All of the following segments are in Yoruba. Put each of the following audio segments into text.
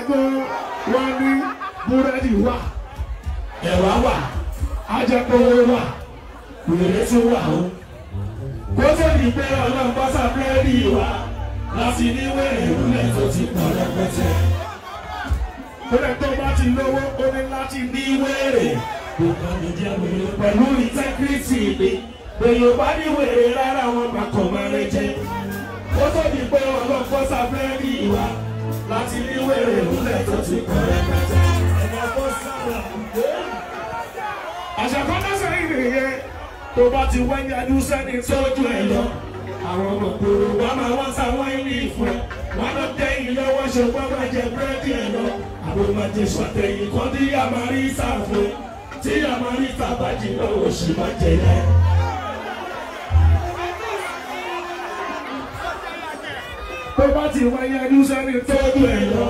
gbọ́ wọ́n ní búrẹ́dì wà ẹ̀wà wà ajẹ́pọ̀wé wà wèrè tún wà ó. kó tó di pé ọlọ́run pásá búrẹ́dì wà láti ní wèrè ìrúlẹ̀ tó ti pọ̀ rẹpẹtẹ. kódà tó bá ti lówó ó ní láti ní wèrè gbogbo mi jẹ́ wèrè pẹ̀lú integrity mi èèyàn bá ní wèrè rárá wọn máa kọ̀ máa rẹ jẹ. kó tó di pé ọlọ́run pásá búrẹ́dì wà láti ní wèrè ìrúlẹ̀ tó ti pọ̀ rẹpẹtẹ. àṣàkọ́nọ́sẹ̀ ìrìnyẹ tó bá ti wáyé adúsẹ́ni tójú ẹ̀ lọ àwọn ọmọ kòrò wá máa wá sáwọn ilé ìfẹ́ wọn lọ tẹ́yìn lọ́wọ́ ṣùgbọ́n máa jẹ búrẹ́dì ẹ̀ lọ àwọn máa jẹ sọ̀tẹ̀yìn kan tí àmàrí ìsàfẹ́ tí àmàrí ìsàbàjì lọ́wọ́ sì máa jẹ yẹn. tó bá ti wáyé adúsẹ́ni tójú ẹ̀ lọ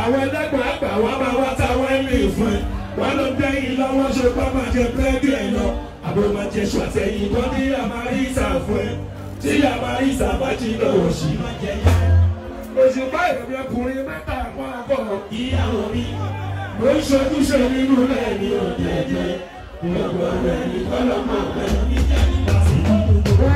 àwọn ẹlẹ́gbọ̀n àgbà wá máa wá sáwọn ilé ìfẹ́ wọn ló tẹ́yìn lọ́wọ́ ṣùgbọ́n máa jẹ búrẹ́dì ẹ̀ lọ àbò máa jẹ sọ̀tẹ̀yìn kan tí àmàrí ìsàfẹ́ tí àmàrí ìsàbàjì lọ́wọ́ sì máa jẹ yẹn. òṣùpá ìròyìn ọkùnrin mẹ́ta àpapọ̀ ìyàwó mi ló ń ṣojúṣe nínú rẹ̀ ní òdẹ̀dẹ̀ ìrọ̀gbọ̀n rẹ̀ ní kọ́lọ́mọ̀ rẹ̀ ní jẹ́nìbá sí gbogbo.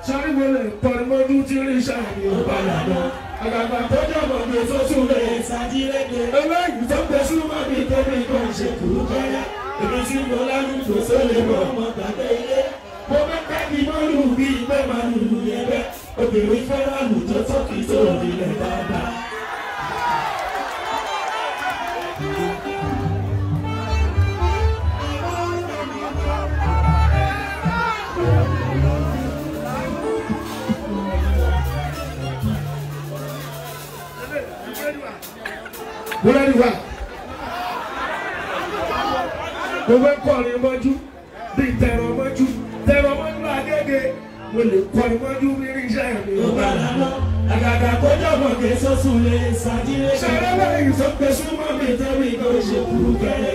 sáré mo lè kọrin mọ́jú tí rí sàmì ọ̀bàlà náà àgàgbà tó jọ̀bọ̀ gbé tó tún lè ṣàdírẹ́gbẹ̀. eléyìí tó gbé súnmọ́ mi tó bí kan ṣe kúrú kọ́yá èmi tí mo lálùjọ sólè mọ́ ọmọ gbàgbé ilé. mo bá káàdì mọ́lù bí ìgbẹ́ máa lùlù yẹn bẹ́ẹ̀ obìnrin fẹ́ràn àlùjọ tó kì í tó nílẹ̀ dáadáa. búrẹ́dì wà mo fẹ́ kọrin mọ́jú bí tẹ̀rọ mọ́jú agége mo lè kọrin mọ́jú bí irinṣẹ́ mi. ó bá lánà àgàgà kọjá ọmọge sọ́sùn lè ṣàdírẹ́. ṣàrẹ́wẹ̀ ìsọ̀pẹ̀ súnmọ́ mi tẹ́wé kó ṣe kúrú kẹrẹ.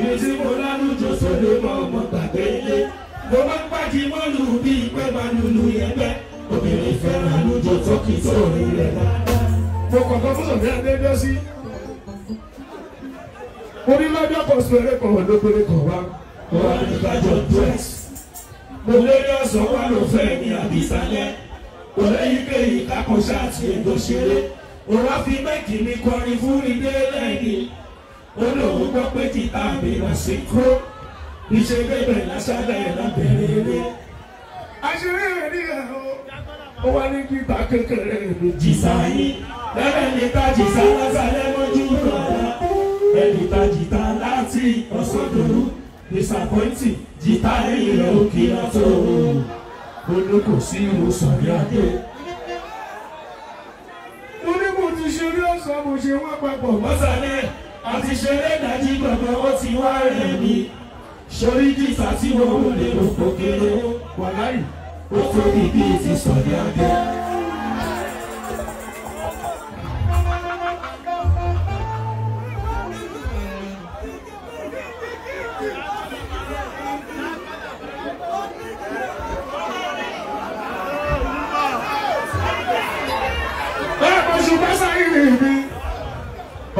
èyí tí mo lálùjọ sọ́dọ̀ mọ́ ọmọ gbàgbé ilé. mo máa ń pàjì mọ́lù bí ìpẹ́ máa lùlù yẹn bẹ́. obìnrin fẹ́ràn àlùjọ tó kì í tó rí rẹ̀ dáadáa. mo kọ̀ọ̀kan fún sọ̀tẹ́ adéjọ́ sí. mo ní lọ́jọ́ kan sọ eré kan lóbìnrin kan wá. mo wá ní kájọ dress. mo lérí ọ̀sán wà ló fẹ́ ní àbísálẹ̀. kò lẹ́yìn kéyìí kákan ṣáàtì èdò ṣeré. òun á fi méjì mi kọrin fún ìdè lẹ́yìn. ó lòun gbọ́ pé títà mi là sí kúrò. iṣẹ́ bẹ́ẹ̀ lásàlẹ̀ lábẹ́rẹ́ eré. àṣírí rẹ̀ ní ẹ̀rọ. ó wá ní kíta kékeré mi jìsà yìí. lẹ́lẹ́ ní ká jìsà lásàlẹ̀ mọ́jú rọ̀dá. ẹni ta jìtá láti ọ̀sọ́dọ̀rú disappointing jìtá ẹ̀yìn rẹ̀ ó kí á tó o ní kò sí irun sọ̀rí adé. mo ní mo ti ṣeré ọ̀sán mo ṣe wọ́n papọ̀ mọ́sálẹ̀ àti ṣeré ìdájí gbọ̀ngàn ó ti wá rẹ̀ mí. sórí jìtá tí wọ́n ò lè rò kó kéré wàláì ó tóbi bíi ti sọ̀rí adé.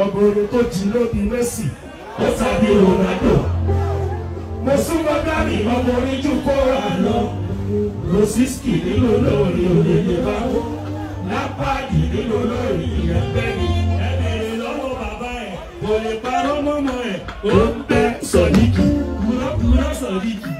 ọ̀bọ̀rọ̀ tó jí lóbi Messi ó tàbí Ronaldo. mo súnmọ́ dání ọmọ oníjú kóra lọ. Rosiski nínú olórí òdèdè báwo. Lápáàdì nínú olórí ìyàgbẹ́ni. ẹ bèrè lọ́wọ́ bàbá ẹ̀ kò lè parọ́ mọ́mọ́ ẹ̀. ó ń bẹ́ Sọ̀díkì. kúrọ́kúrọ́ Sọ̀díkì.